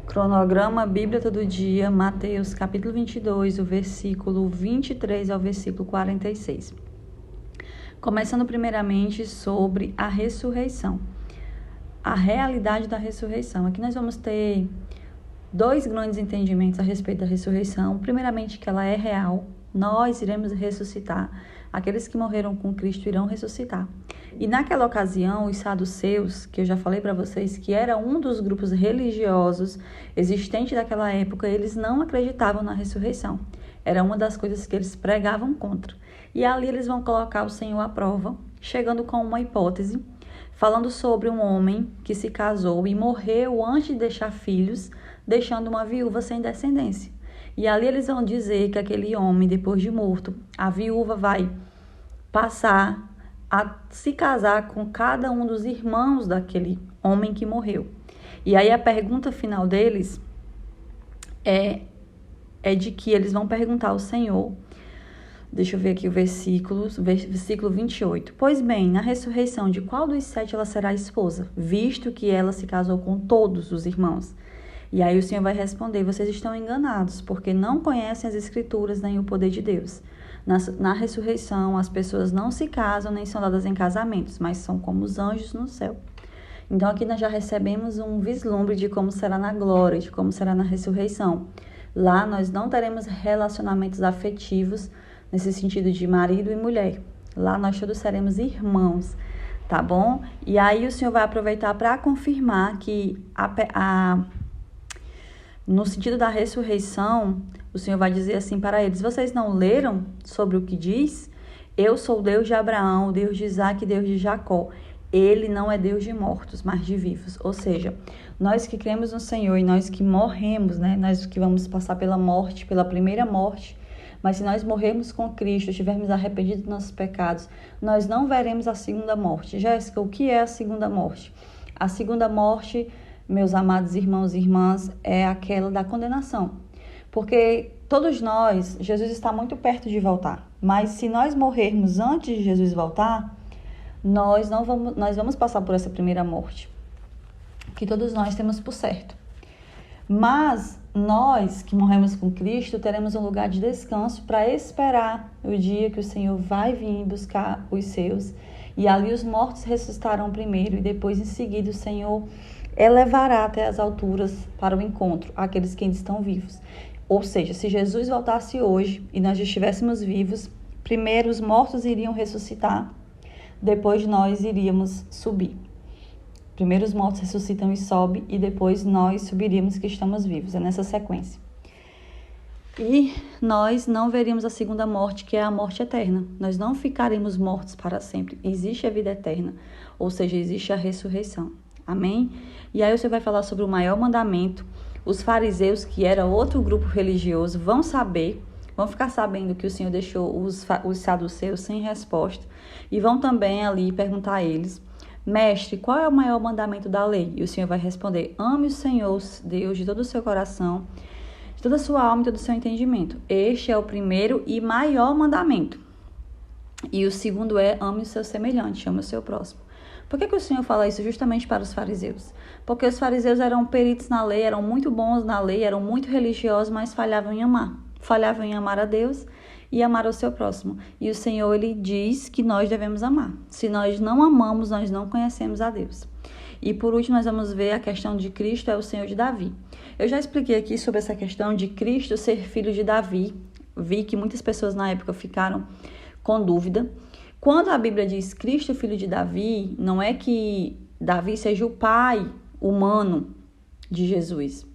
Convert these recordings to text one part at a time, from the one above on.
Cronograma Bíblia Todo Dia, Mateus capítulo 22, o versículo 23 ao versículo 46. Começando primeiramente sobre a ressurreição, a realidade da ressurreição. Aqui nós vamos ter dois grandes entendimentos a respeito da ressurreição. Primeiramente, que ela é real, nós iremos ressuscitar. Aqueles que morreram com Cristo irão ressuscitar. E naquela ocasião, os saduceus, que eu já falei para vocês, que era um dos grupos religiosos existentes daquela época, eles não acreditavam na ressurreição. Era uma das coisas que eles pregavam contra. E ali eles vão colocar o Senhor à prova, chegando com uma hipótese, falando sobre um homem que se casou e morreu antes de deixar filhos, deixando uma viúva sem descendência. E ali eles vão dizer que aquele homem, depois de morto, a viúva vai passar a se casar com cada um dos irmãos daquele homem que morreu. E aí a pergunta final deles é de que eles vão perguntar ao Senhor, deixa eu ver aqui o versículo 28. Pois bem, na ressurreição, de qual dos 7 ela será esposa, visto que ela se casou com todos os irmãos? E aí o Senhor vai responder, vocês estão enganados, porque não conhecem as Escrituras nem o poder de Deus. Na ressurreição, as pessoas não se casam nem são dadas em casamentos, mas são como os anjos no céu. Então aqui nós já recebemos um vislumbre de como será na glória, de como será na ressurreição. Lá nós não teremos relacionamentos afetivos, nesse sentido de marido e mulher. Lá nós todos seremos irmãos, tá bom? E aí o Senhor vai aproveitar para confirmar que no sentido da ressurreição, o Senhor vai dizer assim para eles, vocês não leram sobre o que diz? Eu sou o Deus de Abraão, o Deus de Isaac e Deus de Jacó. Ele não é Deus de mortos, mas de vivos. Ou seja, nós que cremos no Senhor e nós que morremos, né? Nós que vamos passar pela morte, pela primeira morte, mas se nós morrermos com Cristo, estivermos arrependidos dos nossos pecados, nós não veremos a segunda morte. Jéssica, o que é a segunda morte? A segunda morte, meus amados irmãos e irmãs, é aquela da condenação. Porque todos nós, Jesus está muito perto de voltar. Mas se nós morrermos antes de Jesus voltar, nós vamos passar por essa primeira morte, que todos nós temos por certo. Mas nós que morremos com Cristo teremos um lugar de descanso para esperar o dia que o Senhor vai vir buscar os seus. E ali os mortos ressuscitarão primeiro e depois em seguida o Senhor elevará até as alturas para o encontro aqueles que ainda estão vivos. Ou seja, se Jesus voltasse hoje e nós estivéssemos vivos, primeiro os mortos iriam ressuscitar, depois nós iríamos subir. Primeiro os mortos ressuscitam e sobem, e depois nós subiríamos que estamos vivos. É nessa sequência. E nós não veríamos a segunda morte, que é a morte eterna. Nós não ficaremos mortos para sempre. Existe a vida eterna, ou seja, existe a ressurreição. Amém? E aí você vai falar sobre o maior mandamento. Os fariseus, que era outro grupo religioso, vão ficar sabendo que o Senhor deixou os saduceus sem resposta e vão também ali perguntar a eles, mestre, qual é o maior mandamento da lei? E o Senhor vai responder, ame o Senhor, Deus, de todo o seu coração, de toda a sua alma e todo o seu entendimento. Este é o primeiro e maior mandamento. E o segundo é, ame o seu semelhante, ame o seu próximo. Por que o Senhor fala isso justamente para os fariseus? Porque os fariseus eram peritos na lei, eram muito bons na lei, eram muito religiosos, mas falhavam em amar. Falhavam em amar a Deus e amar o seu próximo. E o Senhor, ele diz que nós devemos amar. Se nós não amamos, nós não conhecemos a Deus. E por último, nós vamos ver a questão de Cristo é o Senhor de Davi. Eu já expliquei aqui sobre essa questão de Cristo ser filho de Davi. Vi que muitas pessoas na época ficaram com dúvida. Quando a Bíblia diz Cristo, filho de Davi, não é que Davi seja o pai humano de Jesus.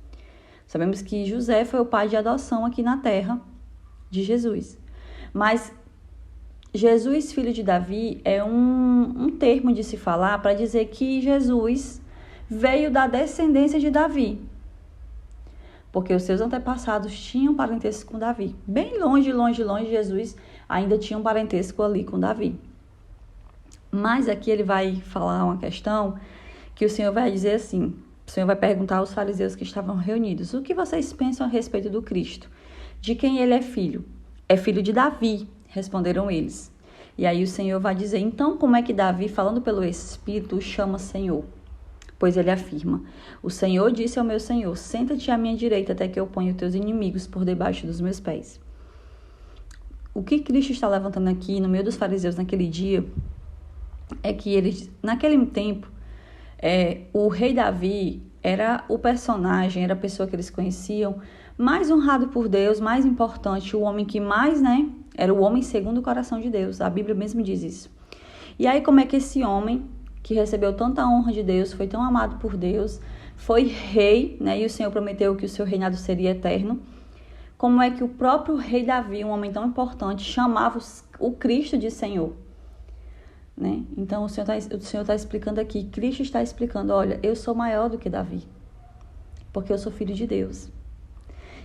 Sabemos que José foi o pai de adoção aqui na terra de Jesus. Mas Jesus, filho de Davi, é um termo de se falar para dizer que Jesus veio da descendência de Davi. Porque os seus antepassados tinham parentesco com Davi. Bem longe, Jesus ainda tinha um parentesco ali com Davi. Mas aqui ele vai falar uma questão que o Senhor vai dizer assim, o Senhor vai perguntar aos fariseus que estavam reunidos, o que vocês pensam a respeito do Cristo? De quem ele é filho? É filho de Davi, responderam eles. E aí o Senhor vai dizer, então como é que Davi, falando pelo Espírito, o chama Senhor? Pois ele afirma: o Senhor disse ao meu Senhor: senta-te à minha direita até que eu ponha os teus inimigos por debaixo dos meus pés. O que Cristo está levantando aqui no meio dos fariseus naquele dia é que eles, naquele tempo, o rei Davi era o personagem, era a pessoa que eles conheciam, mais honrado por Deus, mais importante, o homem que mais, era o homem segundo o coração de Deus. A Bíblia mesmo diz isso. E aí, como é que esse homem, que recebeu tanta honra de Deus, foi tão amado por Deus, foi rei, e o Senhor prometeu que o seu reinado seria eterno, como é que o próprio rei Davi, um homem tão importante, chamava o Cristo de Senhor? Então, o Senhor está explicando aqui, Cristo está explicando, olha, eu sou maior do que Davi, porque eu sou filho de Deus.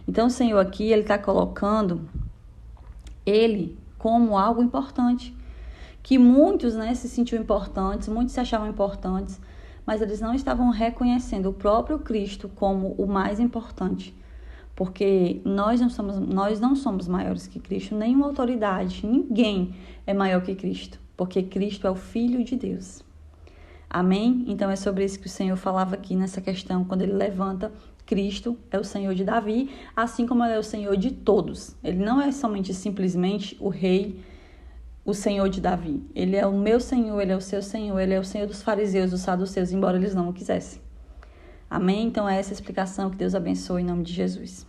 Então, o Senhor aqui, ele está colocando ele como algo importante, que muitos, se sentiam importantes, muitos se achavam importantes, mas eles não estavam reconhecendo o próprio Cristo como o mais importante, porque nós não somos maiores que Cristo, nenhuma autoridade, ninguém é maior que Cristo, porque Cristo é o Filho de Deus. Amém? Então é sobre isso que o Senhor falava aqui nessa questão, quando ele levanta, Cristo é o Senhor de Davi, assim como ele é o Senhor de todos. Ele não é somente simplesmente o rei, o Senhor de Davi. Ele é o meu Senhor, ele é o seu Senhor, ele é o Senhor dos fariseus, dos saduceus, embora eles não o quisessem. Amém? Então é essa a explicação, que Deus abençoe em nome de Jesus.